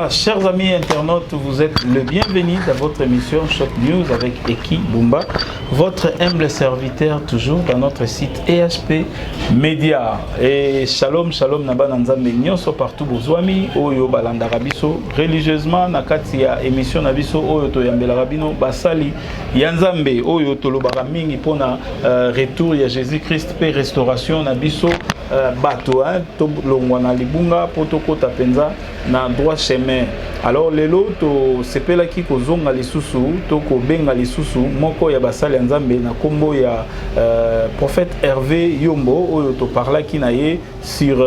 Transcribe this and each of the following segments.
Voilà, chers amis internautes, vous êtes le bienvenu dans votre émission Shot News avec Eki Bumba, votre humble serviteur toujours dans notre site EHP Media. Et shalom, shalom, nabananzambe nyonso partout bozwami, oyo balanda rabiso, religieusement, nakati ya émission nabiso, oyo to yambela rabino, basali, yanzambe, oyo to lobara mingi pona retour ya Jésus-Christ, pe restauration nabiso, bato, to longwana libunga, potokota penza, na droit chemin. Alors lelo to sepela ki kozonga lisusu to ko benga lisusu moko ya basali nzambe na kombo ya prophète Hervé Yombo oyo to parla ki na ye sur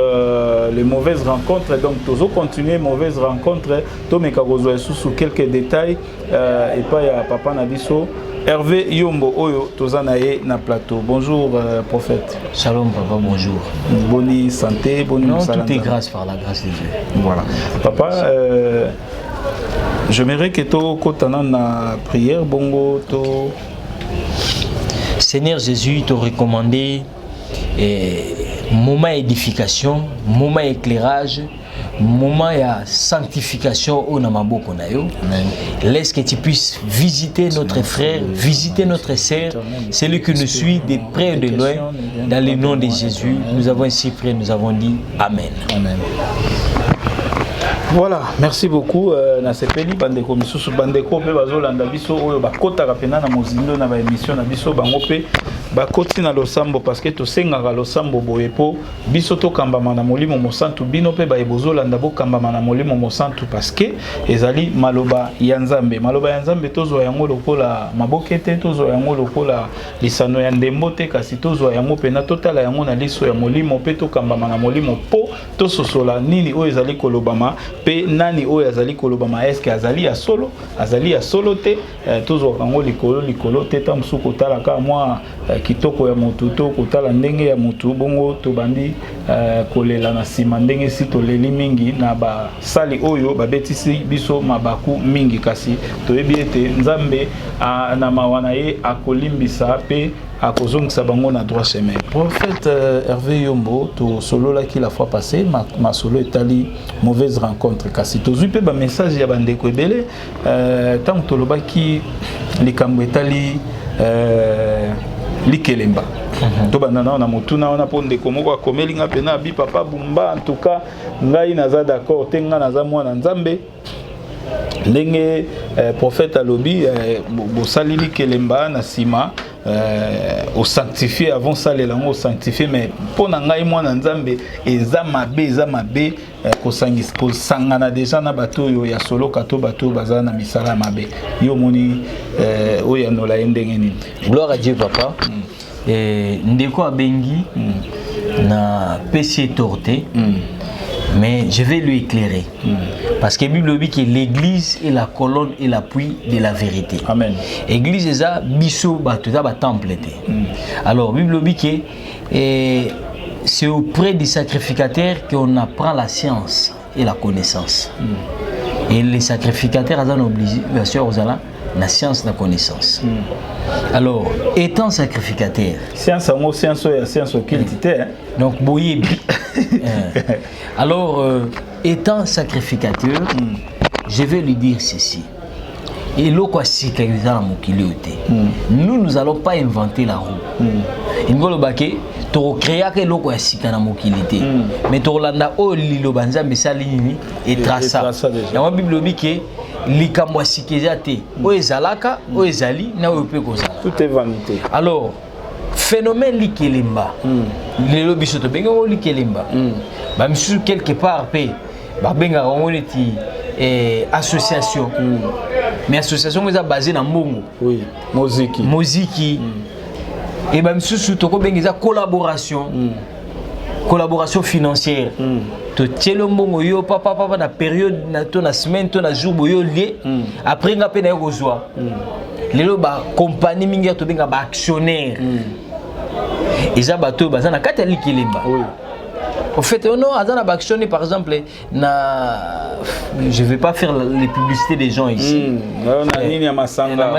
les mauvaises rencontres. Donc tozo continuer mauvaises rencontres to meka kozwa lisusu quelques détails et pas ya papa na biso Hervé Yombo oyo tozanaye na plateau. Bonjour prophète. Shalom papa, bonjour. Bonne santé, bonne non, tout est grâce par la grâce de Dieu. Voilà. Papa, j'aimerais que tu kotana na prière bongo to. Seigneur Jésus, te recommandé moment édification, moment éclairage, moment ya sanctification au namaboko na yo. Laisse que tu puisses visiter notre frère, visiter notre sœur, celui qui nous suit de près et de loin, dans le nom de Jésus. Nous avons ainsi prié, nous avons dit Amen. Amen. Voilà, merci beaucoup. Na sepeli bandeko misusu bandeko pe bazolanda biso oyo bakota kapena na mozindo na ba émission na biso bango pe bakoti na losambo parce que to sengaka losambo boyepo biso to kambama na molimo mosantu bino pe ba ebozolanda bo kambama na molimo mosantu parce que ezali maloba ya Nzambe. Maloba ya Nzambe tozo yango lokola mabokete tozo yango lokola lisano ya ndembo te kasi tozo yango pena totala yango na liso ya molimo pe to kambama na molimo po to sosola nini oyo ezali kolobama pe nani oyo azali kolobama eske azali ya solo te tozo kango likolo te ta musuko tala ka mwa kitoko ya mutu to kotala ndenge ya mutu bongo to bandi kolela na sima ndenge si to leli mingi na ba sali oyo babetisi biso mabaku mingi kasi to ebiete Nzambe na mawana ye akolimbisa pe akozongisa bango na droit chemin. Prophète Hervé Yombo to solo la qui la fois passée ma solo etali mauvaise rencontre kasi to zupe ba message ya bandeko ebele tant to lobaki likambo etali likelemba to banana na mutuna ona ponde komoko akomeli nga pena bi papa Bumba en tout cas ngai naza d'accord tenga naza mwana Nzambe ndenge prophète alobi bo salili kelemba na sima au sanctifié avant ça les langues au sanctifié mais pour ngai mwana Nzambe eza mabe ko sangana déjà na bato yo ya solo kato bato bazana misala mabe yo moni oya no la ndenge nini. Gloire à Dieu papa. Ndeko abengi na PC torté. Mais je vais lui éclairer. Parce que la Bible dit que l'église est la colonne et l'appui de la vérité. Amen. L'église est ça, biso, batuta, temple. Alors, la Bible dit que c'est auprès du sacrificateur qu'on apprend la science et la connaissance. Et les sacrificateurs ont une obligation aux allant la science, la connaissance. Alors, étant sacrificateur, science occulte. Donc, boyebi. Alors, étant sacrificateur, je vais lui dire ceci. Et nous n'allons pas inventer la roue. To créer que loko ya sika na mokilité mais to landa o lilo banza mesalini et traça na ma bible dit que likambo ya sikeza te o ezalaka o ezali na o pe kozala tout est vanité. Alors phénomène likelemba lelo biso to benga o likelemba ba misu quelque part pe ba benga on eti association mais association est basée na mbongo oui moziki et même sous to ko bengiza collaboration collaboration financière to tielo mbongo yo papa na période na to na semaine to na jour boyo lié après nga pe na yo zwa lelo ba compagnie mingi to benga ba actionnaire eza bato bazana kata likelemba oui. Au fait, on a actionné par exemple, je ne vais pas faire les publicités des gens ici. On a Nini Masanga,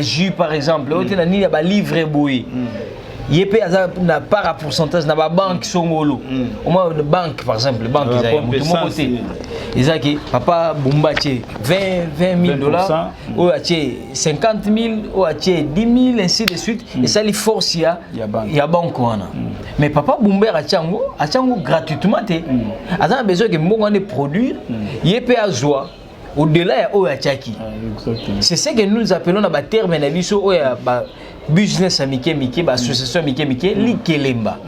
jus par exemple, on a livre bouilli. yépé na part à pourcentage na ba banque songolo au moins une banque par exemple banque ils ont côté ils ont que papa Bumba tché 20 000 $, ou tché 50 000, ou tché 10 000, ainsi de suite, et ça les force il y a banque mais papa Bumba a tchango gratuitement a besoin que mon on produire yépé à joie au-delà de Tchaki. C'est ce que nous appelons dans le terme business Mike, association Mike, l'Ikelemba.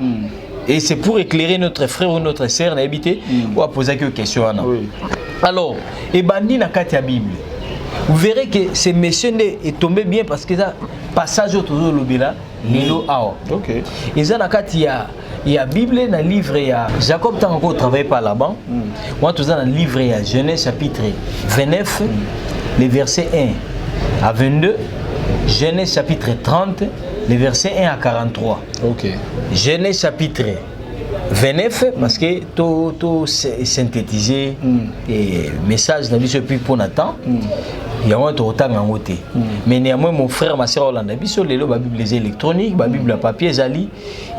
Et c'est pour éclairer notre frère ou notre sœur, on a évité ou à poser quelques questions. Alors, et bandi na la Bible. Vous verrez que ce monsieur est tombé bien parce que ça passage autour de l'obéla, Lilo Ao. Et ça il y a Bible dans le livre, il y a Jacob tant qu'on travaille pas là-bas. Moi tout ça dans le livre, il y a Genèse chapitre 29, les versets 1 à 22, Genèse chapitre 30, les versets 1 à 43. Genèse chapitre 29 parce que tout synthétisé et message n'a plus pour Nathan. Il y a un autant en côté. Mais néanmoins mon frère ma sœur Hollande biso lelo ba Bible électronique, ba Bible papier zali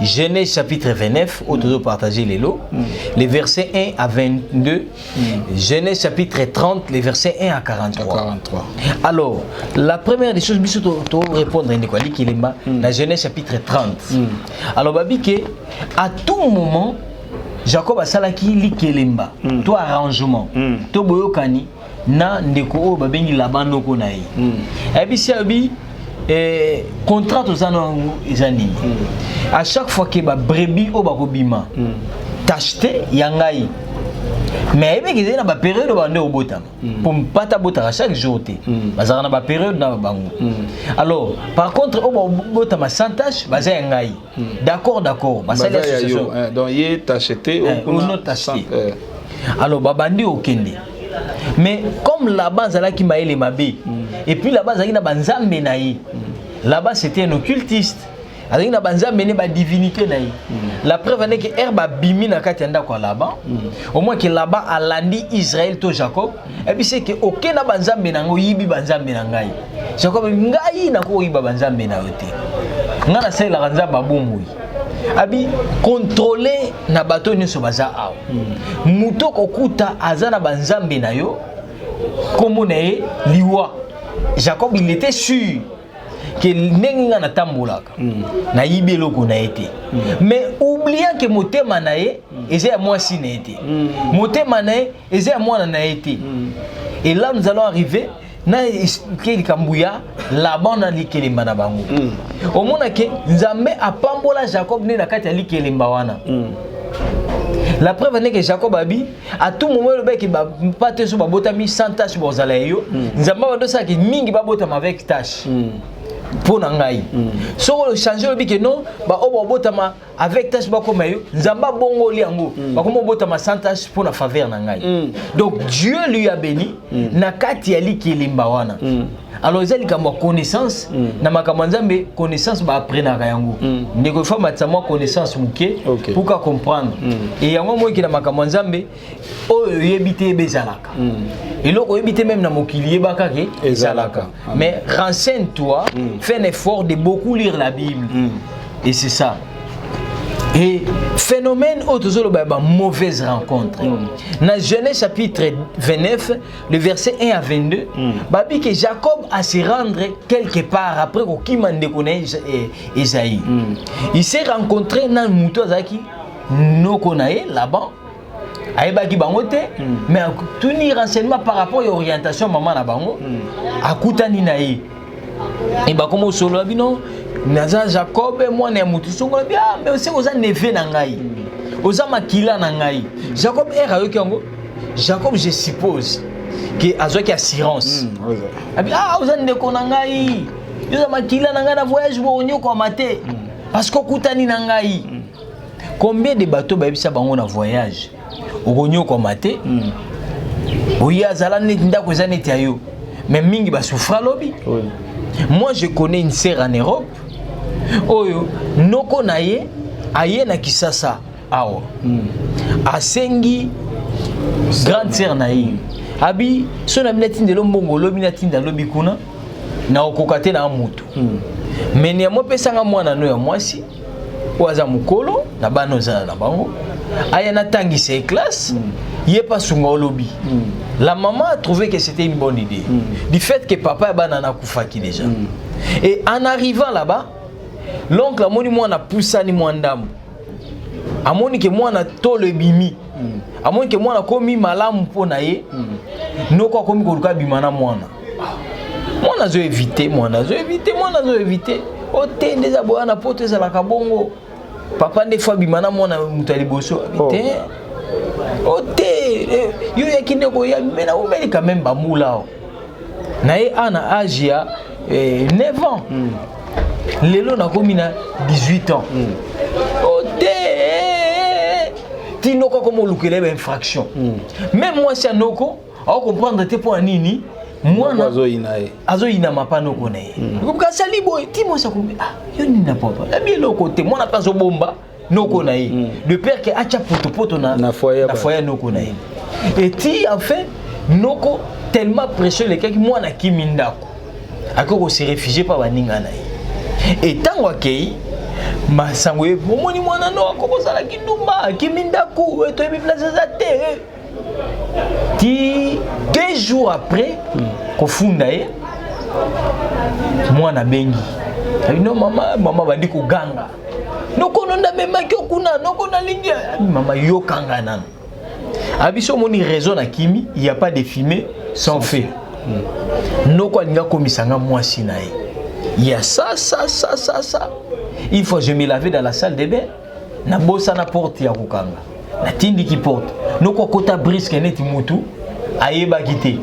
Genèse chapitre 29 autour partager lelo les versets 1 à 22 Genèse chapitre 30 les versets 1 à 43. Alors la première des choses biso to répondre à quoi qui lemba dans Genèse chapitre 30. Alors babi que à tout moment Jacob a salaki likelemba to arrangement to boyokani na ndeko babengi labano ko nayi abisi abi contrat ozana ezani à chaque fois que ba brebis o bakobima t'acheter yangai mais ebe que na ba période bande obota pour pata bota chaque jour té bazana na ba période na bango alors par contre o bota ma santage baza yangai d'accord basali association donc yé t'acheter ou non t'acheter alors babandi okende. Mais comme là-bas, qui m'a les mabé, et puis là-bas, il y a banzambe naï. Là-bas, c'était un occultiste. Il y a banzambe naï, divinité naï. La preuve est que herba bimi na katenda quoi là-bas. Au moins que là-bas, à l'andi Israël to Jacob. Et puis c'est que aucun na banzambe nango yibi banzambe nangai. Jacob ngai na ko yiba banzambe na yote. Ngana sai la banzamba bomoui. Abi contrôler na bateau nyonso baza awa muto kokuta azana banzambe na yo komo na ye liwa Jacob il était sûr que nenga na tambolaka na yibeloko na été mais oubliant que motema na ye eza moi si na été motema na ye eza moi na été et là nous allons arriver na keli kambuya là-bas na likelemba na bango omona ke nzambe apambola Jacob ne na kati ya likelemba wana la preuve est que Jacob abi à tout moment le bec ba pate so ba botami sans tâche bozala yo nzambe ba dosa ke mingi ba botama avec tâche pour nangai so le changer le bec non ba o botama avec tâche ba koma yo nzamba bongo liango ba komo botama sans tâche pour la faveur nangai donc Dieu lui a béni na kati ya likelemba wana alors ils ont une connaissance na makambo nzambe connaissance ba apprendre yango ndeko fa matama connaissance muke pour ka comprendre et yango moi ki na makambo nzambe oyo yebite bezalaka et loko yebite même na mokili yebaka ke ezalaka mais renseigne-toi fais un effort de beaucoup lire la Bible et c'est ça. Et phénomène autour de la mauvaise rencontre. Dans Genèse chapitre 29, le verset 1 à 22, babi que Jacob a se rendre quelque part après qu'il m'a déconné Esaïe. Il s'est rencontré dans le mouton Zaki, no konae là-bas. Aïbaki bangote, mais tout ni renseignement par rapport à l'orientation maman na bango, akutani nae. Et bah comme au solo bino naza Jacob moi na mutu songo bien mais aussi oza neve na ngai oza makila na ngai Jacob era yo kango Jacob je suppose que azoki assurance oza ndeko na ngai oza makila na ngai na voyage bo onyo kwa mate parce que okutani na ngai combien de bateaux ba bisa bango na voyage onyo kwa mate oya zala net ndako za net ayo mais mingi ba souffra lobi. Moi je connais une sœur en Europe. Oyo noko naye aye na Kisasa awa. Asengi grande sœur naye. Abi so na binati ndelo mbongo lobi na tinda lobi kuna na okokate na mutu. Mais ni mo pesanga mwana no ya mwasi oaza mukolo na bana zana na bango aya na tangisa classe yé pas sunga lobby. La maman a trouvé que c'était une bonne idée du fait que papa et bana na kufaki déjà. Et en arrivant là-bas, l'oncle a moni mwana poussani mwandam. Amoni ke mwana tole bimi. Amoni ke mwana komi malamu pona ye. Noko komi koluka bimana mwana. Mwana zo éviter, mwana zo éviter. Ote ndeza boana poto za la kabongo. Papa nde fois bimana mwana mutali boso éviter. Ote yo yakine ko ya mena o meli quand même bamula. Na ye ana âge ya 9 ans. Lelo na komi na 18 ans. Ote Tinoko comme lukele ba infraction. Même moi si anoko, on comprendre te pour nini, moi na azo ina mapano koné. Comme ça libo ti moi ça comme ah, yo ni na papa. La bien le côté, moi na pas zo bomba noko na ye. Le père qui acha poto na foyer noko na ye. Et ti en fait noko tellement précieux les gars qui moi na kimindako. Akoko se réfugié par baninga na ye. Et tant wakei Masangwe, momoni mwana no akoboza la kindumba, kimindaku, to ebi place za terre. Ti 2 jours après, kofunda ye, mwana bengi. No mama bandi ko ganga. Noko nonda mema kyokuna, noko na lingi, mama yo kanga nana. Abiso moni raison na kimi, il y a pas de fumée sans feu. Noko alinga komisanga mwasi na ye. Il y a ça. Une fois je me lavais dans la salle de bain, na bossa na porte ya kokanga. Na tindi qui porte. Noko kota brisque neti mutu ayeba kité.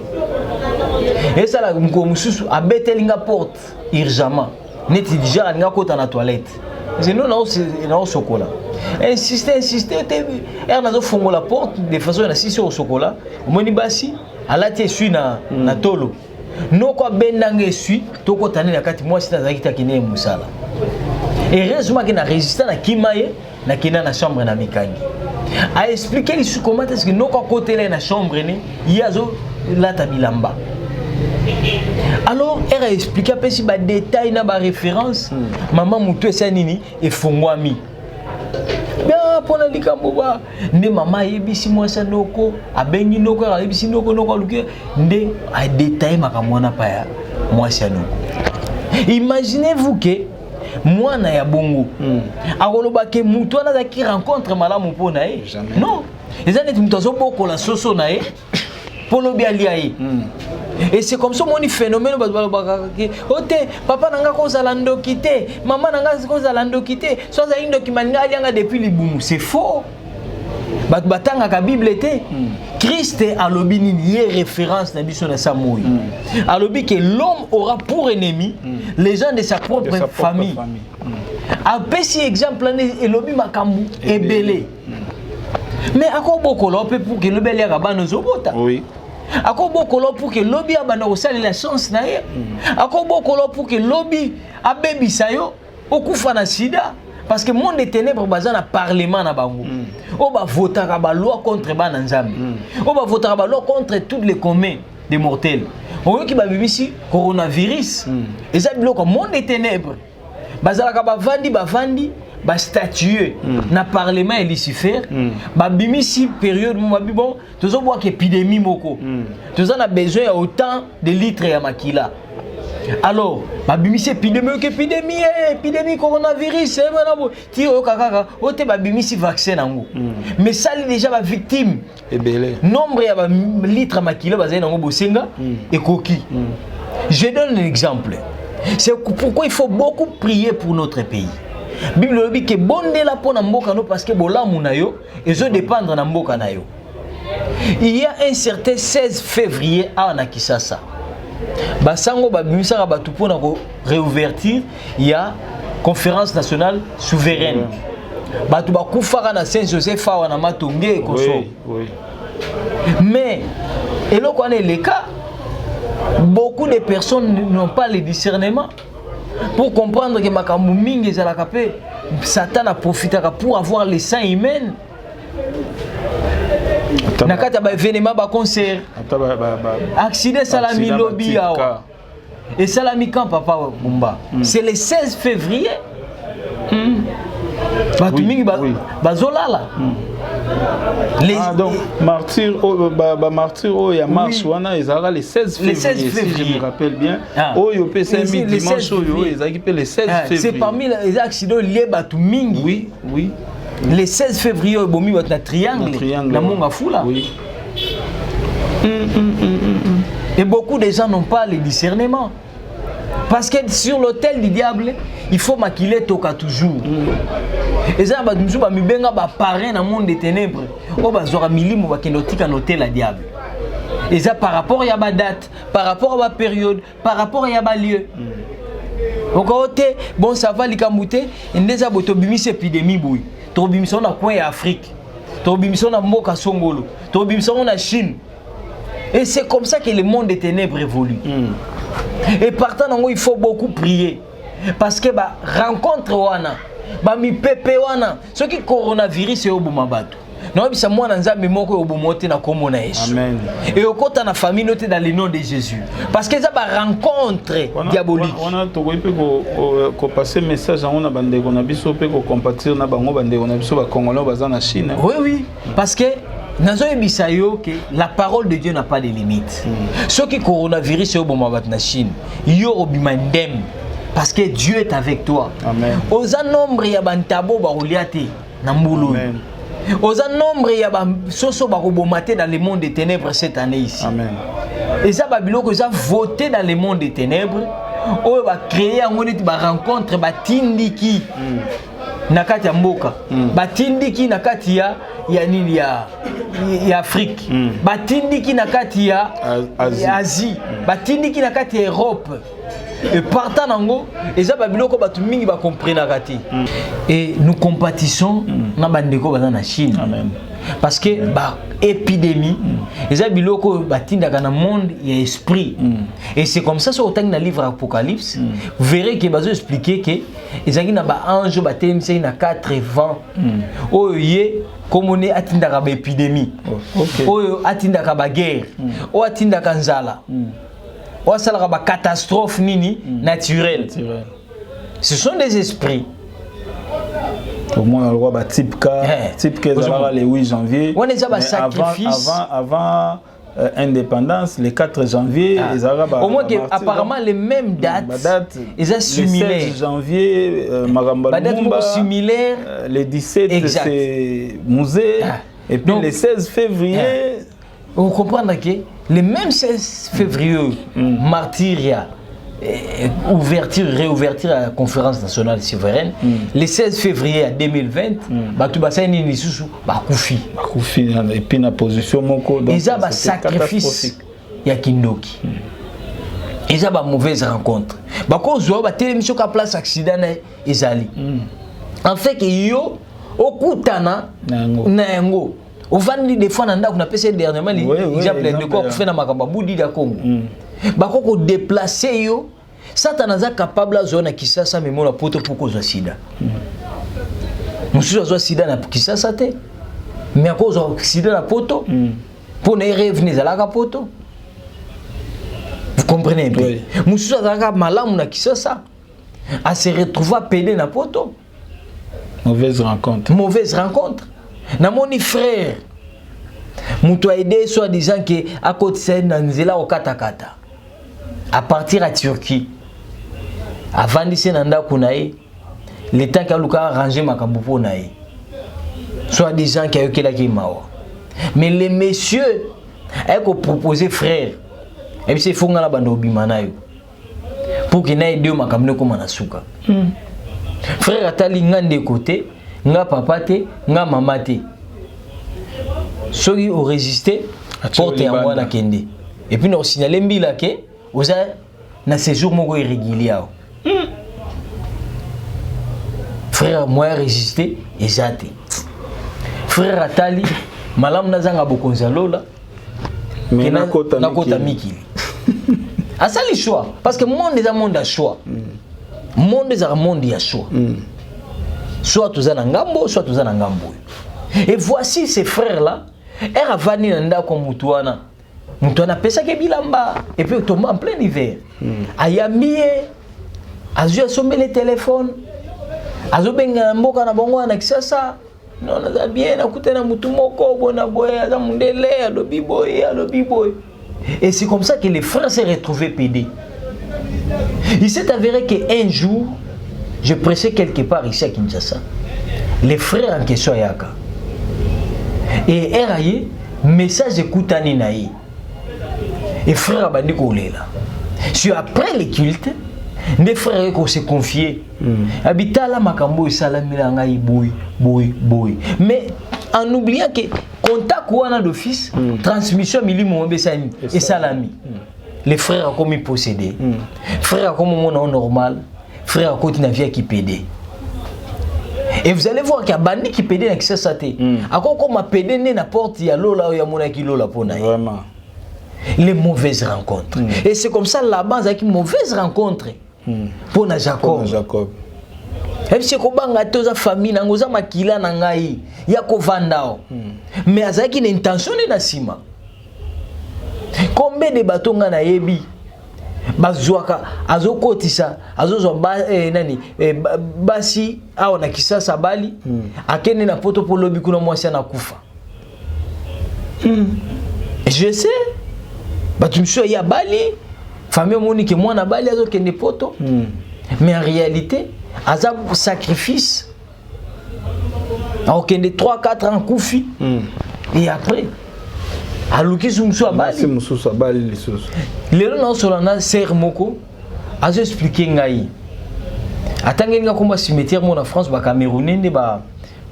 Et ça la mko mususu abetelinga porte urgemment. Neti déjà nga kota na toilette. C'est nous na au chocolat. Insister, er nazo fongo la porte de façon na sisi au chocolat. Moni basi alati suis na tolo. Noko bendange suis toko tane na kati moi sita zakita kine musala. Heureusement qu'il a résisté à Kimaye, na kina na chambre na mikangi. A expliqué les comment est-ce que nous côté là na chambre il y a la tabilamba. Alors elle a expliqué un peu si ba détail na ba référence maman mutu esa nini et fongwami. Bien pour na likambo ba nde mama yebisi mwasa noko abengi noko yebisi noko luke nde a détail makamona pa ya mwasa noko. Imaginez-vous que moi na ya bongo akoloba ke mutu ana zaki rencontre malamu pona ye non ezane mutu zo boko la soso na ye polo bia lia ye et c'est comme ça mon phénomène ba ke ote papa nanga ko za lando kité maman nanga ko za lando kité so za indo kimanga lianga depuis libumu c'est faux batanga ka bible était Christ alobi ni référence na biso na samoui alobi que l'homme aura pour ennemi les gens de sa propre famille apesi exemple et lobi makambu ebele mais akobokolo pe pour que lobeli ya bana zobota oui akobokolo pour que lobi abana osali la chance na ye akobokolo pour que lobi abebisa yo okufa na sida. Parce que le monde des ténèbres est un parlement na bango. On va voter la loi contre bana nzambe. On va voter la loi contre tous les communs des mortels. On veut qu'il y ait ici coronavirus. Et ça le monde des ténèbres. Bazalaka bavandi ba statuer na parlement et Lucifer. Ba bimisi période bon, tous on voit qu'épidémie moko. Tous on a besoin autant de litres ya makila. Alors, babimisi épidémie coronavirus, tiro kaka, ote babimisi vaccin nango. Mais ça déjà ba victime. Nombre ya ba litre makilo bazali nango bosenga et coquille. Je donne un exemple. C'est pourquoi il faut beaucoup prier pour notre pays. Bible dit que bonde la pona mboka no parce que bolamu na yo ezo dépendre na mboka na yo. Il y a un certain 16 février à Nakisasa. Basango babimisa ba tupo na réouverture, il y a conférence nationale souveraine. Batu bakufaka na Saint-Joseph fa na matonge koso. Oui. Mais eloko ane le cas, beaucoup de personnes n'ont pas le discernement pour comprendre que makambu mingi za la kapé Satan a profité pour avoir les sangs humains. Nakata ba événement ba concert accident salami lobby yawa et salami camp papa Bumba c'est le 16 février bato mingi bazolala. Donc martyr il y a mars wana ezara le 16 février si je me rappelle bien. Oyo pesa mi dimanche oyo ezaki pe le 16 février. C'est parmi les accidents liés bato mingi. Oui. Le 16 février bomi bat na triangle na monga fula. Oui. Et beaucoup de gens n'ont pas le discernement. Parce que sur l'autel du diable, il faut maquiller toka toujours. Et ça, nous avons parrain dans le monde des ténèbres. On va avoir milimo qui notique un hôtel à diable. Et ça, par rapport à la date, par rapport à la période, par rapport à la lieu. Donc, bon, ça va, les camoutés, et nous avons une épidémie. Nous avons une coin Afrique. Nous avons une Moka Songolo. Nous avons une Chine. Et c'est comme ça que le monde des ténèbres évolue. Et partant, il faut beaucoup prier. Parce que rencontre wana, mi pepe wana, ce qui coronavirus est au Boumabatu. Non, c'est moi dans un mémoire au Boumote na komo na Yesu. Amen. Et au côté na famille noté dans le nom de Jésus. Parce que ça va rencontre diabolique. On a tout ko passer message on a bande ko na biso pe ko compatir na bango bande on a biso ba Congolais baza na Chine. Oui, parce que que la parole de Dieu n'a pas de limite. Ce qui coronavirus est au Boumabatu na Chine, yo obimandem. Parce que Dieu est avec toi. Amen. Aux nombre ya bantabo ba oliate na mbulu. Amen. Aux nombre ya ba soso ba robomate dans le monde des ténèbres cette année ici. Amen. Et ça babilo que ça voté dans le monde des ténèbres, on va créer un monde ba rencontre ba tindiki. Nakati ya mboka. Ba tindiki nakati ya nini ya Afrique. Ba tindiki nakati ya Asie. Ba tindiki nakati ya Europe. Et partant nango, et ça babiloko batu mingi ba comprendre kati. Et nous compatissons na bandeko baza na Chine. Amen. Parce que épidémie, et ça biloko batinda kana monde il y a esprit. Et c'est comme ça sur autant dans livre Apocalypse, vous verrez que bazo expliquer que ezaki na ba ange batemisi na 4 vents. Oye comme on est atinda ka ba épidémie. Oyo atinda ka ba guerre. O atinda ka nzala. Ou à ça la catastrophe nini naturelle. Ce sont des esprits. Au moins le roi type K le 8 janvier. On est à sacrifice avant indépendance le 4 janvier au moins apparemment les mêmes dates ils ont similaires. Le 16 janvier Magamba similaire le 17 c'est musée et puis le 16 février vous comprenez que le même 16 février, martyria, réouverture à la conférence nationale souveraine, le 16 février 2020, tu vas saigner ni sous Koufi. Koufi, et puis la position moko. Ils ont un sacrifice, il y a Kindoki. Ils ont une mauvaise rencontre. Quand ils ont une télévision qui a place accident, ils allaient. En fait, ils ont au Koutana, Nango. Au vandi des fois nanda kuna pesa dernièrement exemple de quoi faire na makamba budi da Congo bako ko déplacer yo satana za capable zona kisasa memo na poto poko za sida mususu zo sida na kisasa te mais ako zo sida na poto pour ne revenir za la poto vous comprenez bien mususu za malamu na kisasa a se retrouver pédé na poto mauvaise rencontre. Na moni frère, mutu a aidé soit disant que à côté c'est nanzela au katakata. À partir à Turquie. Avant d'ici nanda kunae, l'état qui a luka arrangé makabupo nae. Soit disant qu'il y a eu qui mawa. Mais les messieurs a proposé frère. Et puis c'est fonga la bande obimanayo. Pour qu'il n'ait deux makamne comme manasuka. Frère atali ngande côté. Nga papa te, nga mama te. Ceux qui ont résisté, portent en moi na kende. Et puis nous signalé mbila ke, oza na séjour moko irrégulier. Frère moi résisté, ezate. Frère atali, malam nazanga bokonzalola. Mais na kota mikili. Asa le choix, parce que monde est un monde à choix. Monde est un monde à choix. Soit tous en ngambo, soit tous en ngambo. Et voici ces frères-là, ils ravani nanda comme Mutuana. Mutuana pesa ke bilamba. Et puis tombe en plein hiver. Ayamie, Azu a sommé les téléphones. azobenga mboka na bango na kisasa non na bien akuta na mutu moko bona boye aza mundele alobi boye. Et c'est comme ça que les frères s'est retrouvé pédés. Il s'est avéré qu'un jour je prêchais quelque part ici à Kinshasa. Les frères en question yaka. Et eraye message écoutani naï. Et frère abandi kolela. Sur après les cultes, les frères qui se confiaient. Habitala makambo salamila ngai boy. Mais en oubliant que contact ou un d'office, transmission milimo besani et salami. Les frères ont commis possédé. Frères ont commis mon normal. Frères ont continué vie qui pédé. Et vous allez voir qu'il y a bandi qui pédé dans ce saté. Encore comme a pédé n'importe il y a l'eau là où il y a mon akilo là pour naï. Vraiment. Les mauvaises rencontres. Et c'est comme ça là-bas avec une mauvaise rencontre pour Jacob. Et c'est comme ça que la famille n'a pas makila nangai ya kovandao. Mais avec une intention de nasima. Combien de bateaux na yebi bazwaka azokotisa azozwa nani basi awa na kisasa bali akene na poto polobi kuna mwasi na kufa. Je sais batumsho ya bali famille monique moi na bali azokende poto mais en réalité azab sacrifice okende 3-4 ans kufi et après aluki sumso abali mususu abali lisusu lelo na solana ser moko azo expliquer ngai atangeli nga komba cimetière mo na France ba Camerounais nde ba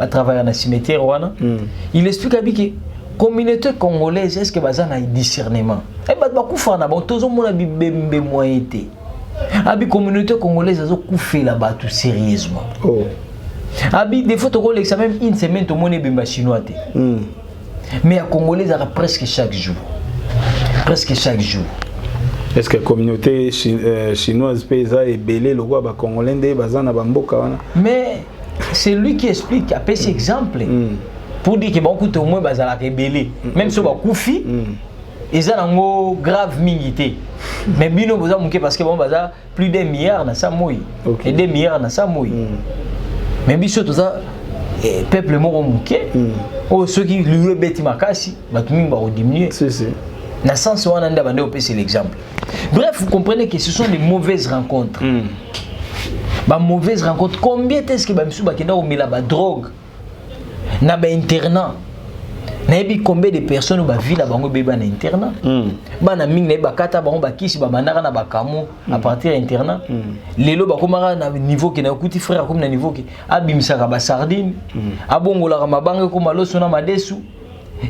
travailler na cimetière wana il explique abiki communauté congolaise est-ce que baza na discernement et ba kufa na ba tozo mona bibembe moyete abi communauté congolaise azo kufela ba tout sérieusement abi des fois to ko l'examen une semaine to mona bemba chinois te. Mais à Congolais, ça presque chaque jour. Presque chaque jour. Est-ce que la communauté chinoise paysa est belée le roi congolais de bazana bamboka wana? Mais c'est lui qui explique, qui a fait cet exemple pour dire que beaucoup de moins bazala est belé. Même si on va koufi, ils ont grave mingité. Mais bino boza mouké parce que bon baza plus d'un milliard na samoui. Et 2 milliards na samoui. Mais biso tout ça peuple moko mouké. Oh, ceux qui lui bêti makasi, batumi ba diminuer. C'est. Na sens wana nda bande c'est l'exemple. Bref, vous comprenez que ce sont des mauvaises rencontres. Ba mauvaises rencontres. Combien est-ce que ba misu ba kenda omela ba drogue na ba internat. Na yebi combien de personnes ba vie na bango beba na internat. Ba na mingi na ba kata bango ba kisi ba mandaka na ba kamo à partir internat. Lelo ba komara na niveau que na kuti frère comme na niveau que abimisaka ba sardine. Abongola ka mabanga ko maloso na madesu.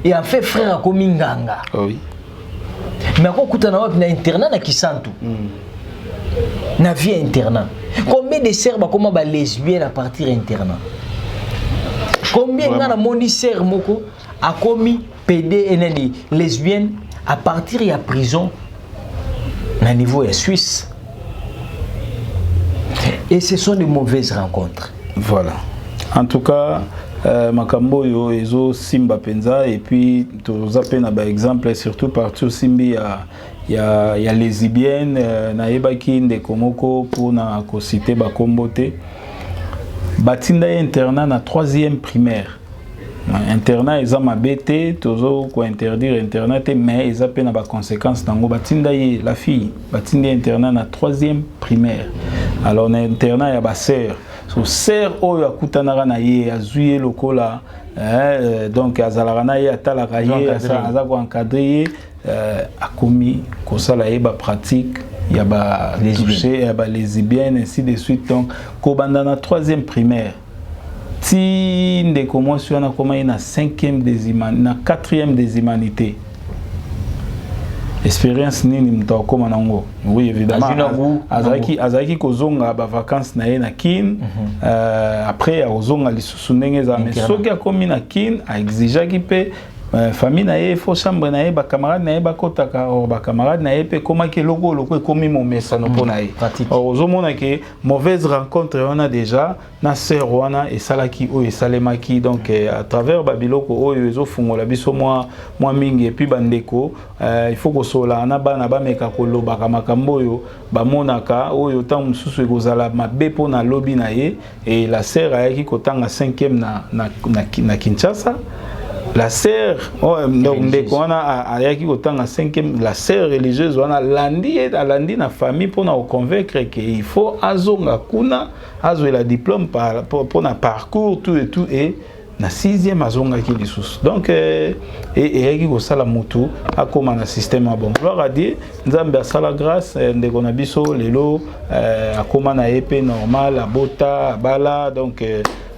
Et en fait frère comme nganga. Oui. Mais ako kutana wapi na internat na Kisantu. Na vie internat. Combien de sœurs ba koma ba lesbiennes à partir internat. Combien ngana moni sœur moko a commis PD et lesbienne à partir de la prison à niveau suisse. Et ce sont de mauvaises rencontres. Voilà. En tout cas, makambo yo ezo simba penza et puis tous appena par exemple surtout partout simbi ya lesbienne na yebaki ndeko moko pour na ko citer ba kombote batinda internat na 3e primaire. Internat ils ont mabete toujours quoi interdire internet mais ils ont peine à bas conséquences dans batinda la fille batinda internat na 3e primaire. Alors na internat ya ba sœur so sœur oyo akutana na ye azuye lokola donc azalaka na ye atalaka ye aza ko encadrer akomi ko sala ye ba pratique ya ba toucher ya ba lesbienne ainsi de suite donc ko banda na 3e primaire. Si ndeko mwasi wana koma na 5e des humanités na 4e des humanités expérience nini mta koma nango oui évidemment azaki kozonga ba vacances na ye na kin après ozonga lisusu ndenge za mais soki akomi na kin a exigaki pe famille na ye fo chambre na ye ba camarade na ye ba kotaka o ba camarade na ye pe koma ke loko komi mo mesano pona ye ozomona ke mauvaise rencontre wana déjà na sœur wana et salaki o et salemaki donc à travers babiloko oyo ezofungola biso moi mingi et puis bandeko il faut que sola na bana ba meka koloba makambo oyo bamonaka oyo tant mususu ekozala mabe pona lobby na ye et la sœur ayaki kotanga 5e na Kinshasa. La sœur, la sœur religieuse, on a landi na famille pour nous convaincre qu'il faut azonga kuna, azo la diplôme pour na parcours tout et na 6e azonga qui les sous. Donc et qui ko sala mutu akoma na système bon. Gloire à Dieu, nzambe sala grâce ndeko na biso lelo akoma na épée normal, abota, bala donc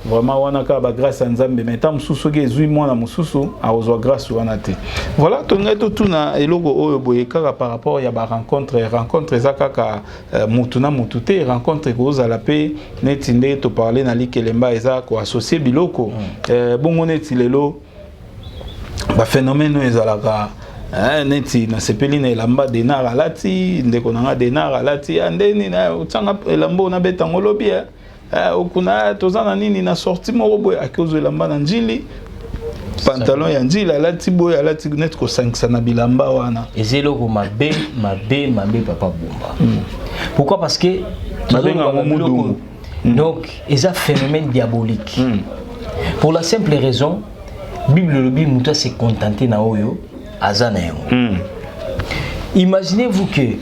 vraiment on a ba grâce à nzambe mais tant mususu ke zui mwana mususu a ozwa grâce wana te. Voilà tonga tout na eloko oyo boyeka par rapport ya ba rencontre zakaka mutu na mutu te rencontre ko za pe neti nde to parler na likelemba eza ko associer biloko bongo neti lelo ba phénomène ezalaka neti na sepeli na elamba denar alati ndeko nanga denar alati andeni na utanga elambo na betango lobi okuna tozana nini na sorti moko boy akozo elamba na njili pantalon ya njili alati boy alati net ko 500 na bilamba wana ezelo ko mabe papa bomba. Pourquoi? Parce que donc c'est un phénomène diabolique. Pour la simple raison Bible le Bible muta se contenter na oyo azana yango. Imaginez-vous que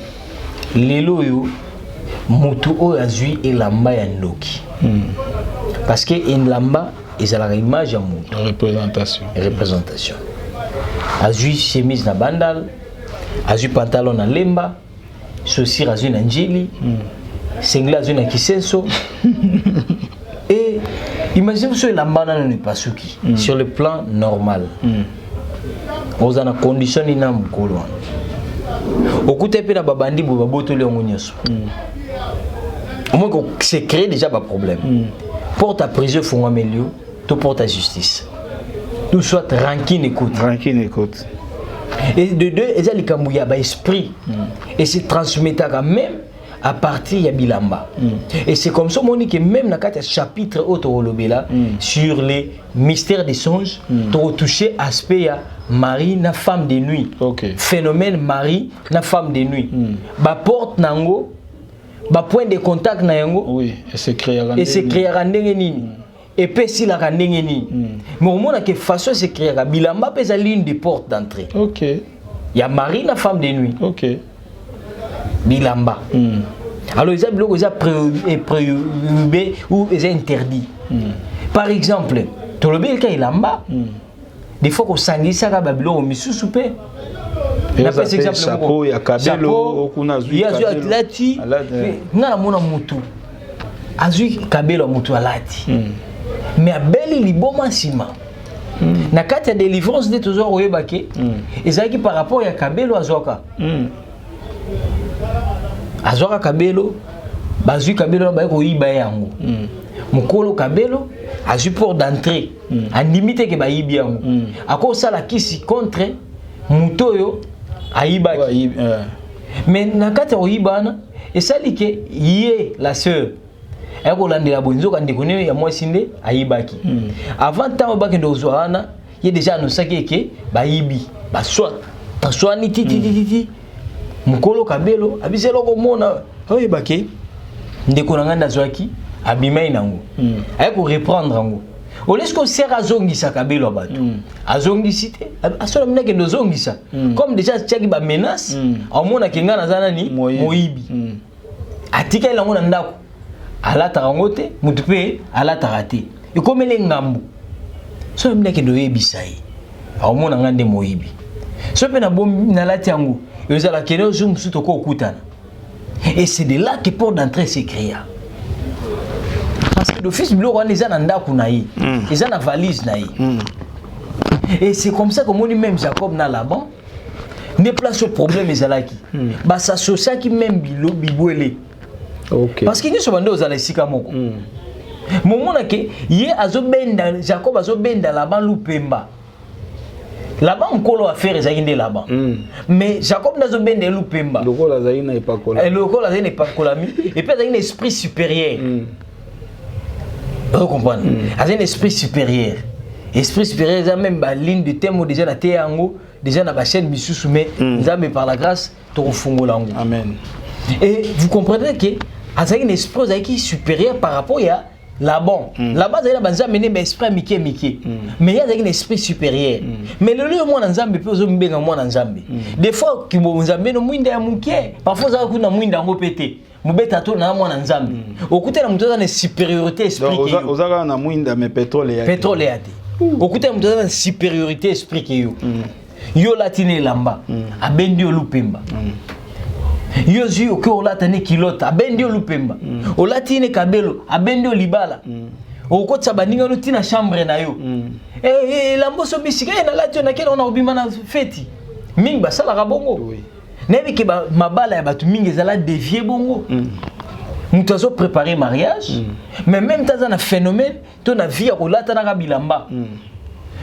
lelo yo mutu oyo azui elamba ya ndoki. Parce que elamba ezala image ya mutu, représentation. Azui chemise na bandal, azui pantalon na lemba, chaussures azui na njili, singlet azui na kisenso. Et imaginez-vous ce elamba na ne pasuki sur le plan normal. Oza na condition ina mukolo. Okute pe na babandi bo baboto le ngonyoso. Au moins qu'on se crée déjà pas problème. Porte à prison faut améliorer, tout porte à justice. Tout soit rancune écoute. Et de deux, ils ont les kamouya ba esprit et se transmettre quand même à partir ya bilamba. Et c'est comme ça mon dit que même dans quatre chapitres autoolobela sur les mystères des songes, tu toucher aspect ya Marie na femme de nuit. Phénomène Marie na femme de nuit. Ba porte nango ba point de contact na yango et se créer ndenge nini et pesi la ndenge nini mais au moins que façon se créer bilamba pesa ligne de porte d'entrée. Il y a Marie la femme de nuit. Bilamba. Alors ils ont bloqué ça prohibé ou ils interdit. Par exemple, to le bil ka ilamba des fois qu'on sangisa ka babilo misusu pe. Na par exemple chapeau ya kabelo kuna zui kabelo atlati ngana mona mutu azui kabelo mutu alati mais abeli liboma sima na kati ya délivrance de toujours oyebake ezaki par rapport ya kabelo azoka kabelo bazui kabelo ba ko yiba yango mukolo kabelo azui port d'entrée andimite ke ba yibi yango ako sala kisi contre mutoyo aïbaki. Mais nakati oibana et ça dit que yé la sœur elle kolande la bonzo quand déconner ya moi sinde aïbaki. Avant temps ba kendo zoana il déjà annoncé que ba yibi ba soit ni titi mukolo kabelo abiselo ko mona oibaki ndeko nganda zwaki abimai nango ay ko reprendre ngo au lieu que sert azongisa kabelo bato azongisite asola mneke ndo zongisa comme déjà tchaki ba menace au mona kinga na zana ni moyibi atika ila ngona ndako alata rangote mutupe alata raté ikomele ngambu so mneke ndo yebisai au mona ngande moyibi so pe na bom na lati yango yozala kene zoom suto ko kutana et c'est de là que porte d'entrée se créa. Parce que le fils de l'eau, ils ont un ndakunaï, ils ont une valise naï. Et c'est comme ça que moi même Jacob na là-bas, ne place au problème ils ont qui. Bah ça s'associe qui même bilo bibouélé. Parce qu'ils ne sont pas dans les sikamoko. Moment que hier azo benda Jacob azo benda là-bas loupemba. Là-bas, on a affaire là-bas. Mais Jacob n'a pas de Lupemba. Le rôle là, il n'est pas collé. Le rôle là, il n'est pas collé. Et puis, il y a un esprit supérieur. Vous comprenez? Il y a un esprit supérieur. Esprit supérieur, il y a même une ligne de thème déjà dans Théango, déjà dans la chaîne Missou, mais par la grâce, tu as lango. Amen. Et vous comprenez que il y a un esprit qui est supérieur par rapport à là-bas. Là-bas, il y a un esprit Mickey. Mais il y a un esprit supérieur. Mais le lieu, moi, dans Zambie, peut être moi dans Zambie. Des fois, qui m'ont Zambie, nous m'ont dit, parfois, ça va nous m'ont pété. Mubeta to na mwana nzambe okuta na mtoza na supériorité esprit que yo ozaka na mwinda me pétrole ya te okuta na mtoza na supériorité esprit que yo latine lamba abendi olupemba yo zio ko latane kilota abendi olupemba olatine kabelo abendi olibala okotsa baninga no tina chambre na yo lambo so bisika na latio na kela ona obima na feti mingi basala ka bongo Nebi ke mabala ya batu mingi ezala dévier bongo. Mutu azo préparer mariage, mais même temps na phénomène, to na vie ko lata na bilamba.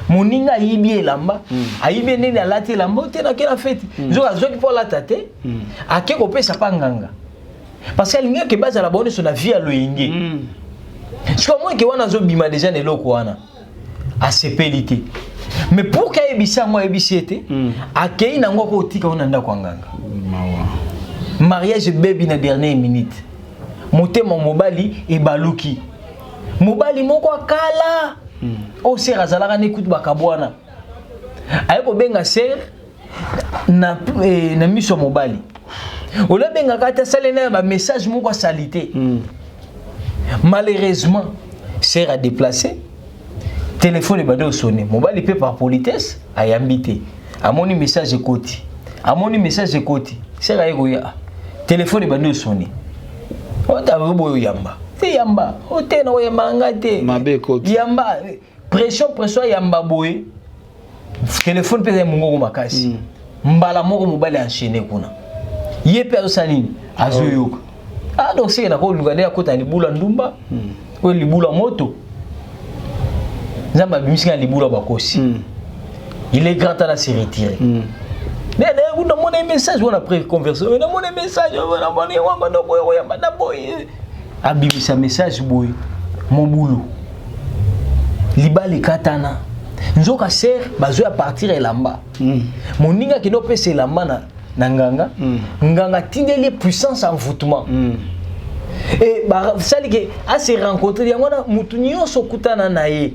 Moninga yibi elamba, ayibi nene alati elamba te na kela fête. Zo azoki po lata te, ake ko pesa panganga. Parce que linga ke baza la bonne so na vie aloyingi. Siko moi ke wana zo bima déjà ne loko wana. A sepelité. Mais pour qu'il y ait bisa moi ebisiete, akei na ngoko otika onanda kwa nganga. Mariage baby na dernière minute. Motema mobali e baluki. Mobali moko akala. O sera zalaka n'écoute bakabwana. Ayeko benga ser na miso mobali. Ola benga kata salena ba message moko salité. Malheureusement, ser a déplacé. Téléphone est bandé au sonné. Mobile peut par politesse à yambité. À mon message écoute. À mon message écoute. C'est là goya. Téléphone est bandé au sonné. On t'a vu boyo yamba. C'est yamba. On t'a no yamba ngate. Mabe écoute. Yamba pression yamba boy. Téléphone peut être mungo makasi. Mbala moko mobile enchaîné kuna. Yepe azosanini azoyoka. Ah donc c'est na ko lugade akota ni bula ndumba. Ko libula moto. Zamba bimisika libula bakosi. Il est grand temps à se retirer. Mais vous avez mon message, on a pris conversation. On a mon message, on a mon boy. Abimisa message boy. Mon boulot. Libali katana. Nzoka ser bazo à partir elamba. Mon ninga qui no pese elamba na nganga. Nganga tindeli puissance en voûtement. Et ça dit que à se rencontrer il y a mona mutu nyonso kutana na ye.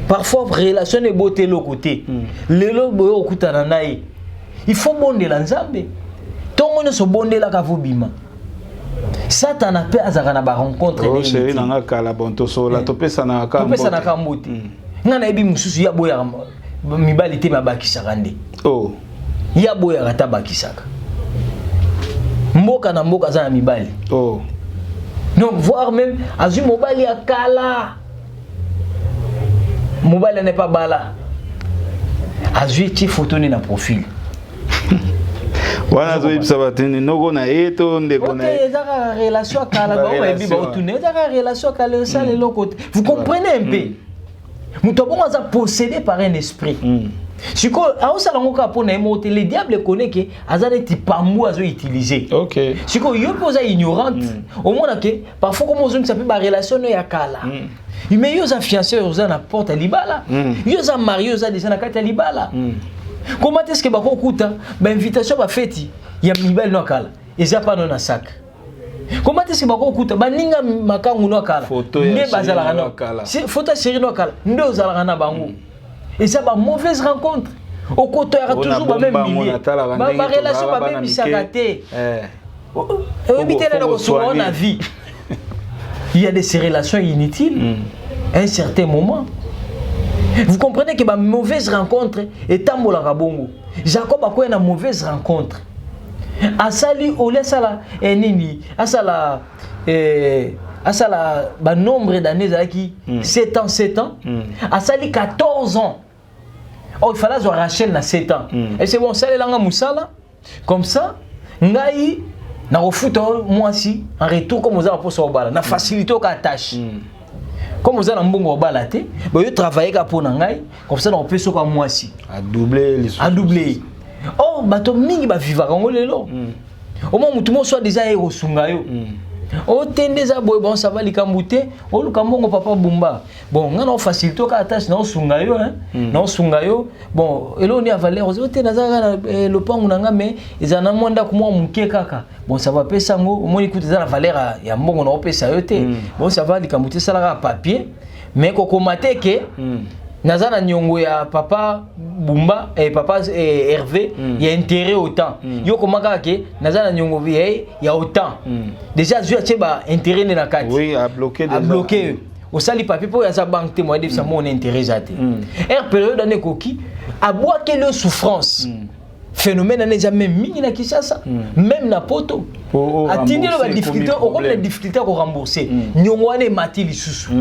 Parfois relation est beauté le côté. Lelo boyo kutana na ye. Il faut bonder la nzambe. Tongo ne so bonder la kavobima. Satan a pe azaka na ba rencontre les. Oh chéri nanga kala bonto so la topesa na ka. Topesa na ka mbote. Ngana ebi mususu ya boya mibali te mabakisaka nde. Oh. Ya boya kata bakisaka. Mboka na mboka za mibali. Oh. Donc voir même azu mobali ya kala. Mobile n'est pas bala. Azu ti photo ni na profil. Wana zo ibsa batini noko na eto ndeko na. OK, ezaka relation kala ba o ebi ba otune. Ezaka relation kala ça le côté. Vous comprenez un peu? Muto bon aza possédé par un esprit. Siko aosala ngoka pona emote le diable connaît que azane ti pamou azo utiliser. OK. Siko yo posa ignorante. Au moins que parfois comme ozone ça peut ba relation ya kala. Mais yo za fiancé yo za na porte libala. Yo za marié yo za déjà na kata libala. Comment est-ce que ba ko kuta ba invitation ba feti ya mibali no kala. Eza pas non na sac. Comment est-ce que ba ko kuta ba ninga makangu no kala. Ne bazala no kala. C'est photo série no kala. Ndo zala na bango. Et ça, une mauvaise rencontre. Au côté, il y a toujours le même milieu. Ma relation va même s'arrêter. Il y a des relations inutiles à un certain moment. Vous comprenez que ma mauvaise rencontre est un mola rabongo. Jacob a quoi une mauvaise rencontre. Asali olesala enini asala nombre d'années qui 7 ans asali 14 ans. Oh, il fallait avoir Rachel na 7 ans. Et c'est bon, ça les langues moussala comme ça ngai na refuta moi si en retour comme aux apôtres au bala na facilité au tâche. comme vous avez un bon balaté, vous travaillez pour ngai, comme ça on peut se comme moi si. À doubler les. À doubler. Oh, bato mingi ba vivre quand on le lo. Au moment où tout le monde soit déjà héros sungayo. Oh, tendeza boy bon ça va likambuté, oh lukambo papa bumba. Bon, on a facilité ka tâche na sungayo hein. Na sungayo. Bon, elo ni a valeur, oh tenaza le pangu nanga mais ezana monda kuma muke kaka. Bon, ça va pesa ngo, au moins écoute ça la valeur ya mbongo na pesa yote. Bon, ça va likambuté ça la papier, mais koko maté Nazana nyongo ya papa Bumba et papa Hervé, il y a intérêt autant. Yo komaka ke nazana nyongo ya autant. Déjà je sais ba intérêt na kati. Oui, à bloquer déjà. À bloquer. Au sali papier pour ya sa banque témoin de ça mon intérêt jaté. Période ane koki a boire quelle souffrance. Phénomène n'est jamais mis na Kinshasa, même na poto. Atini la difficulté, on a la difficulté à rembourser. Nyongwane mati lisusu.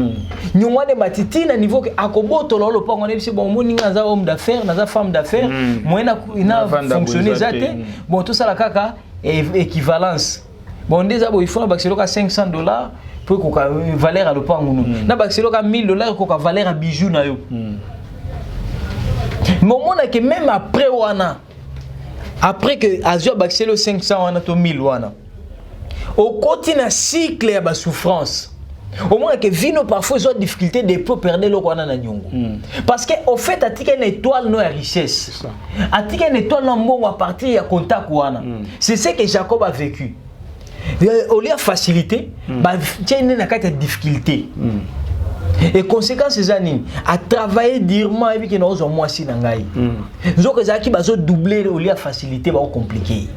Nyongwane mati ti na niveau que akoboto lolo pa on est bon moninga za homme d'affaires, na za femme d'affaires, moyena ina fonctionner zaté. Bon tout ça la kaka équivalence. Bon déjà bon il faut na baxelo ka $500 pour ko valeur à le pa ngunu. Na baxelo ka $1000 ko ka valeur à bijoux na yo. Mais on a que même après wana après que Azio Baxelo 500 on a to 1000 wana. Au côté na cycle ya ba souffrance. Au moins que vino parfois ils ont difficulté de peu perdre le wana na nyongo. Parce que au fait atika une étoile no ya richesse. Atika une étoile na mbongo à partir ya contact wana. C'est ce que Jacob a vécu. Au lieu de facilité, ba tiene na kata difficulté. Et conséquence c'est années à travailler durement et puis que nous avons moins si nangai. Nous avons qui bazo doubler au lieu de faciliter ba compliqué.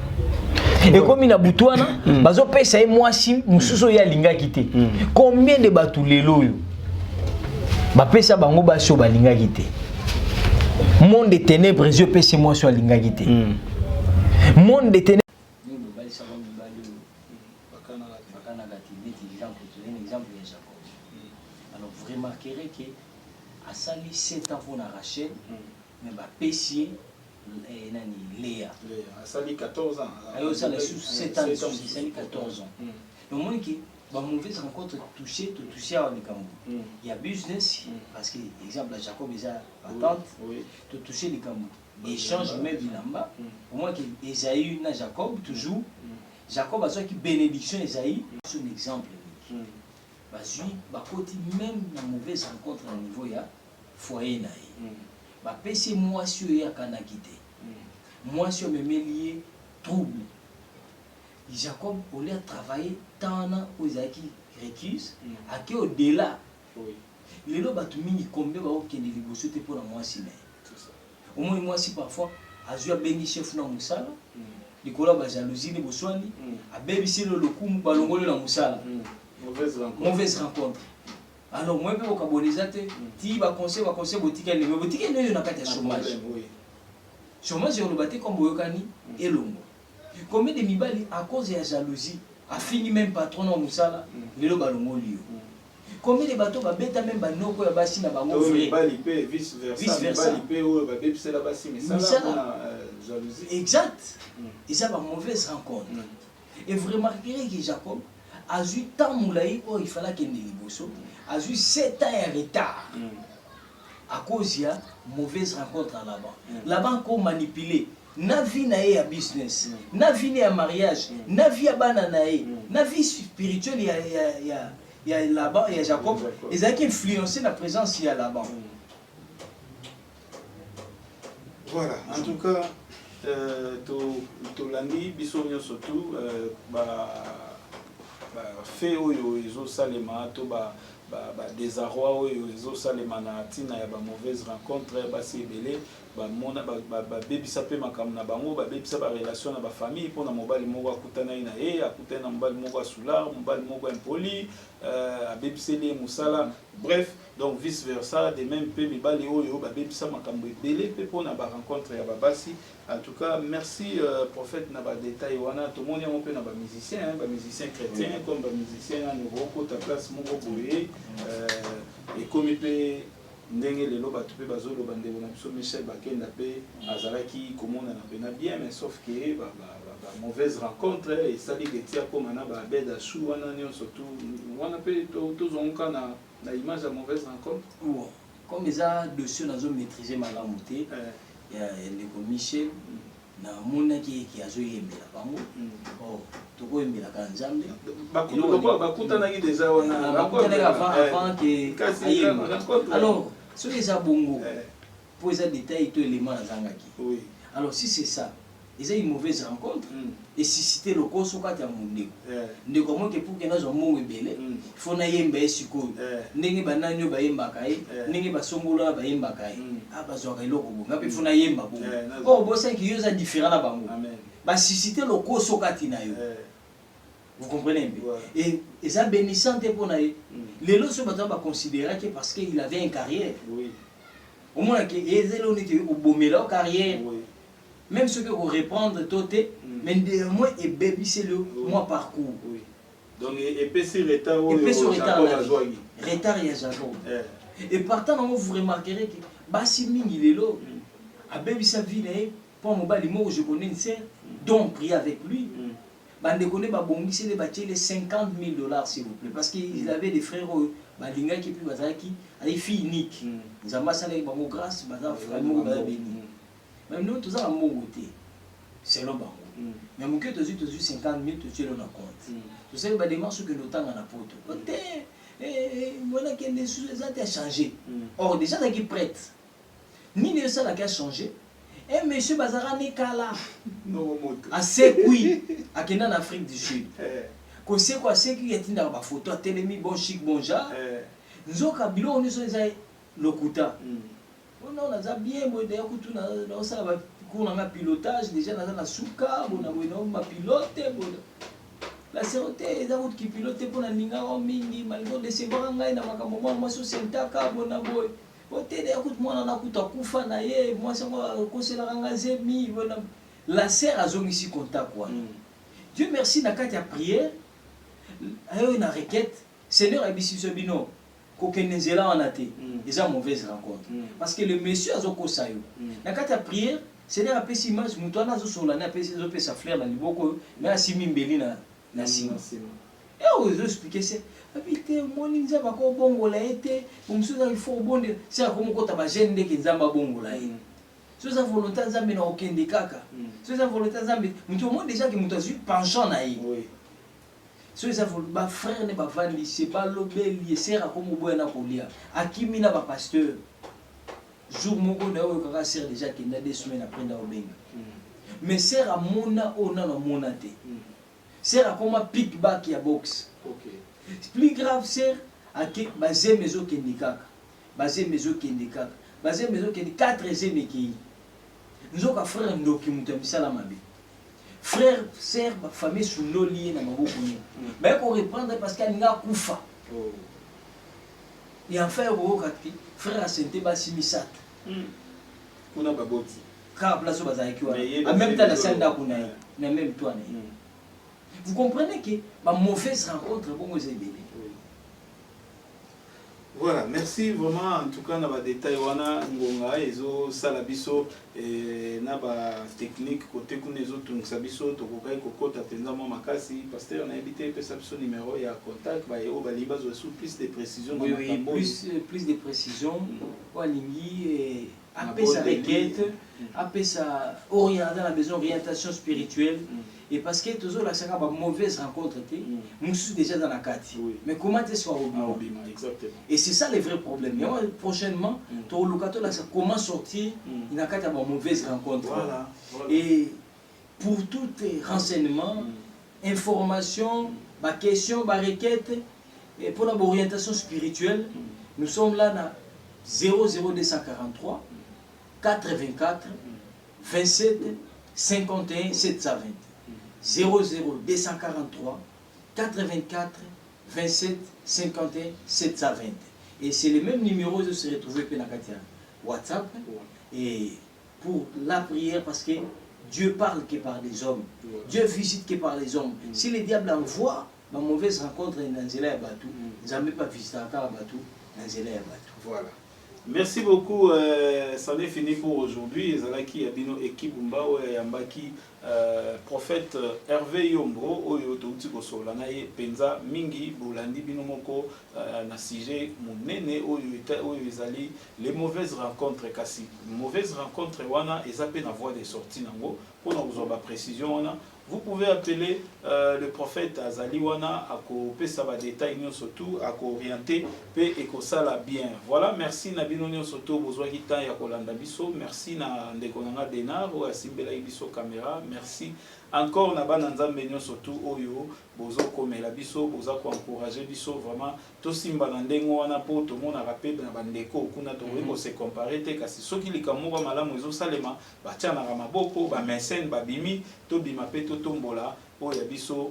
Et comme il a boutouana, bazo pesa moi si mususo ya linga kité. Combien de batou lelo yo? Ba pesa bango ba so ba linga kité. Monde des ténèbres, je pesa moi so linga kité. Monde des ténèbres. Alors vous remarquerez que à sali 7 ans pour Rachel, mais bah Pessier nani Léa. À sali 14 ans. Alors ça les 7 ans, c'est sali 14 ans. Le moins qui bah mauvaise rencontre toucher à Nikambo. Il y a business parce que exemple là Jacob déjà attente de toucher Nikambo. Échange même bilamba. Au moins que Esaïe na Jacob toujours. Jacob a qui bénédiction Esaïe, c'est un exemple. Bazui bakoti même na mauvaise rencontre au niveau ya foyer na ye ba pesi moi sur ya kana kité moi sur me lié trouble Jacob au lieu travailler tant na ozaki récuse à qui au delà les lo batu mingi combien ba okende liboso te pour na moi si au moins moi si parfois azua bengi chef na musala likola ba jalousie ni boswani a bebisi le lokumu balongolo na musala. Mauvaise rencontre. Alors moi je vais au Cabonizate, ti va conseil boutique mais boutique ne na kati chômage. Chômage sur le bâti comme Boyokani et Longo. Combien de mibali à cause de la jalousie a fini même patron na musala le balongo lio. Combien de bateaux ba beta même ba noko ya basi na bango vrai. Mibali pe vice versa. Mibali pe o ba bebisa la basi mais ça la jalousie. Exact. Et ça va mauvaise rencontre. Et vous remarquerez que Jacob a eu tant moulaï, il fallait qu'il y ait a eu 7 ans de retard. À cause de la mauvaise rencontre là-bas. Là-bas, on manipulé. Na vie na ya business, na vie na mariage, na vie ya bananae, na vie spirituelle ya là-bas, il y a Jacob. Ils ont influencé la présence là-bas. Voilà, en tout cas, Tolandi, Bissonio surtout, fait oyo ezo salema to ba désarroi oyo ezo salema na tina ya ba mauvaise rencontre ba sebele ba mona ba bebisa pe makam na bango ba bebisa ba relation na ba famille pona mobali moko akutana ina akutana na mobali moko asula mobali moko impoli abebiseli musala bref donc vice versa de même pe mibali oyo ba bebisa makambo ebele pe pona ba rencontre ya ba basi. En tout cas, merci prophète na ba détail wana tout le monde on peut na ba musicien chrétien comme ba musicien na niveau ta place moko boye et comme pe ndenge lelo ba tupe bazolo bande na biso Michel Bakenda pe azalaki komona na bena bien mais sauf que ba mauvaise rencontre et ça dit que tia comme na ba bed à chou wana nyo surtout wana pe to zonka na image de mauvaise rencontre. Bon, comme ça dessus nous avons maîtrisé malamu te. Il y a Ndeko Michel na mona qui a joué yembela bango. Oh, toko yembela ka nzambe. Bakuta na ki déjà wana. Bakuta na avant que ayemba. Alors, ce qui est bongo. Pour les détails tout élément zangaki. Oui. Alors si c'est ça, ils ont une mauvaise rencontre et si c'était le cas sur quatre monde. Ne comment que pour que nous avons mon belé, il faut na yemba esiko. Ndenge bananyo ba yemba kai, ndenge ba songola ba yemba kai. Ah ba zo kai loko bo. Ngapi faut na yemba bo. Oh bo ça qui yoza différent na bango. Ba si c'était le cas sur quatre na yo. Vous comprenez bien. Et ça bénissant pour na. Les lots se battant ba considérer que parce qu'il avait une carrière. Oui. Au moins que les élèves qui ont bombé leur carrière, même ceux qui vont reprendre tout, mais néanmoins et baby c'est le moi parcours. Donc et sur retard retard il y a jamais. Et partant vous remarquerez que basi mingi lelo a baby sa vie pour mon bali moi je connais une sœur donc prier avec lui. Bande connaît ba bongi c'est les 50 000 $ s'il vous plaît parce qu'ils avaient des frères balinga qui puis bazaki ay fille unique nzamba sala bango grâce baza frère mo ba béni même nous tous en mongo té c'est le bango mais mon que tous 50 000 tu le na compte tu sais ba démarche que nous tanga na poto té voilà que les choses ont changé or déjà là qui prête ni ne ça là qui a changé et monsieur bazara ne kala à Sekui à Kenya en Afrique du Sud qu'on sait quoi c'est qui est dans la photo télémi bon chic bon genre nzoka bilo on est lokuta on a bien moi d'ailleurs tout na ça va cours na pilotage déjà na suka bon na pilote bon la sécurité des routes qui pilote pour na ninga o mingi malgré de sevoir ngai na makambo moi so sentaka bon na boy côté d'ailleurs moi na kuta kufa na ye moi ça ko c'est la ngaze mi bon la serre a zongi si contact quoi Dieu merci na kati ya prière ayo na requête Seigneur abisiso bino ko kenenzela en até ils ont mauvaise rencontre parce que le monsieur azoko sayo na kati ya prière Seigneur apesi image muto na zo sola na apesi zo pesa fleur na liboko mais asimi mbeli na sima et on veut expliquer c'est habité moni nzaba ko bongola été musuza il faut bonde c'est comme ko taba jeune de nzamba bongola ye so za volonté nzambe na okende kaka so za volonté nzambe muto mo déjà que muto azu penchant na ye so za vol ba frère ne ba vandi c'est pas lobeli sera comme boya na kolia akimi na ba pasteur jour moko na yo kaka sert déjà que na 2 semaines après na obenga mais sera mona ona na mona te sera comme pick back ya box plus grave c'est ake bazé mezo kendikaka bazé mezo kendikaka bazé mezo kendi 4e meki nzoka frère ndoki mutambisala mabe frère sœur ba famille sous nos liés na maboko ni ba ko reprendre parce qu'il nga kufa et enfin au kati frère asenté ba simisat kuna baboti ka place bazaki wa en même temps la scène da kuna na même toi vous comprenez que ma mauvaise rencontre bongo zebele. Voilà, merci vraiment en tout cas na ba détail wana ngonga ezo sala biso na ba technique côté kuna ezo tungisa biso tokokai kokota penza mo makasi pasteur na habité pe biso numéro ya contact ba yo ba liba zo sous plus de précisions oui, plus de précisions kwa lingi après sa requête après sa orientation la maison orientation spirituelle et parce que toujours la saka ba mauvaise rencontre té musu déjà dans la carte mais comment est-ce qu'on obima exactement et c'est ça le vrai problème mais prochainement to locato là comment sortir il a carte ba mauvaise rencontre voilà. Et pour tout renseignement information ba question ba requête et pour l'orientation spirituelle nous sommes là na 00243 84 27 51 720 00243 84 27 51 720 et c'est le même numéro de se retrouver dans WhatsApp et pour la prière parce que Dieu parle que par les hommes Dieu visite que par les hommes si le diable envoie ma mauvaise rencontre dans Zéla et Batou jamais pas visiter à Batou dans Zéla et Batou voilà Merci beaucoup. Ça en est fini pour aujourd'hui. Ezalaki Abino équipe Mbao Yambaki prophète Hervé Yombro oyo touti ko solana ye penza mingi bolandi bino moko na sujet monene oyo ezali les mauvaises rencontres kasi mauvaises rencontres wana ezape na voie de sortie nango pour nous avoir précision wana. Vous pouvez appeler le prophète Azali Wana à pesa ba détails surtout à orienter pe ekosala bien. Voilà, merci na bino surtout bozwa kita ya kolanda biso, merci na ndeko nanga Denar o asimbela biso caméra, merci encore na bana nzambe surtout oyo bozo komela biso, boza ko encourager biso vraiment to simba na ndengo wana po to mona rappel na bandeko kuna to ko se comparer te kasi soki likamoko malamu ezo salema ba tia na maboko ba mesen ba bimi to bima pe to tombola oyo biso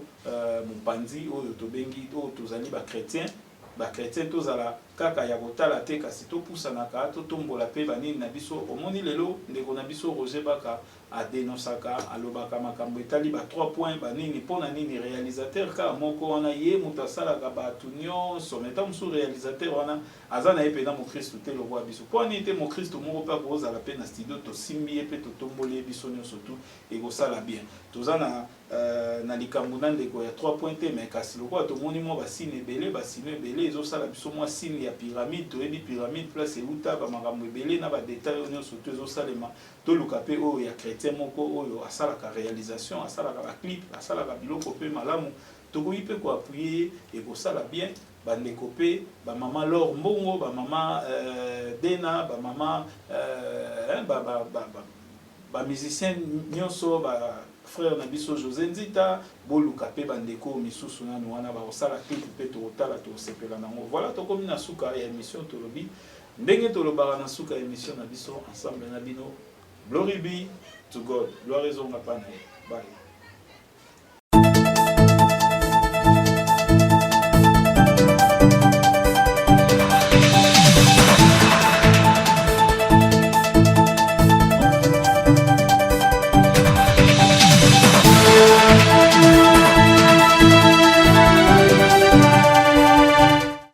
mupanzi oyo to bengi to tozali ba chrétien tozala kaka ya kotala te kasi to pusana ka to tombola pe banini na biso omoni lelo ndeko na biso Roger Baka a dénoncaka alobaka makambo etali ba 3 points banini pona nini réalisateur ka moko wana ye mutasala ka ba tunyo someta musu réalisateur wana azana ye pena mo Christ te lo roi biso poni te mo Christ moko pa koza la pe na studio to simbi pe to tomboli biso nyo surtout et ko sala bien tozana na likambo na ndeko ya 3 points te mais kasi lokwa to moni mo ba sine belé ezo sala biso mo sine ya pyramide to ebi pyramide place euta ba makambo belé na ba détails nyo surtout ezo salema to luka pe o ya chrétien moko oyo asalaka réalisation asalaka ba clip asalaka biloko pe malamu to ko ipe ko appuyer et ko sala bien bandeko pe ba mama Laure Mbongo ba mama Dena ba mama ba musicien nyonso ba frère na biso José Nzita boluka pe bandeko misusu nanu wana ba osala clip pe to otala to sepela nango voilà to komi na suka ya émission to lobi ndenge to lobara na suka émission na biso ensemble na bino glory be to God gloire ezonga pana bye.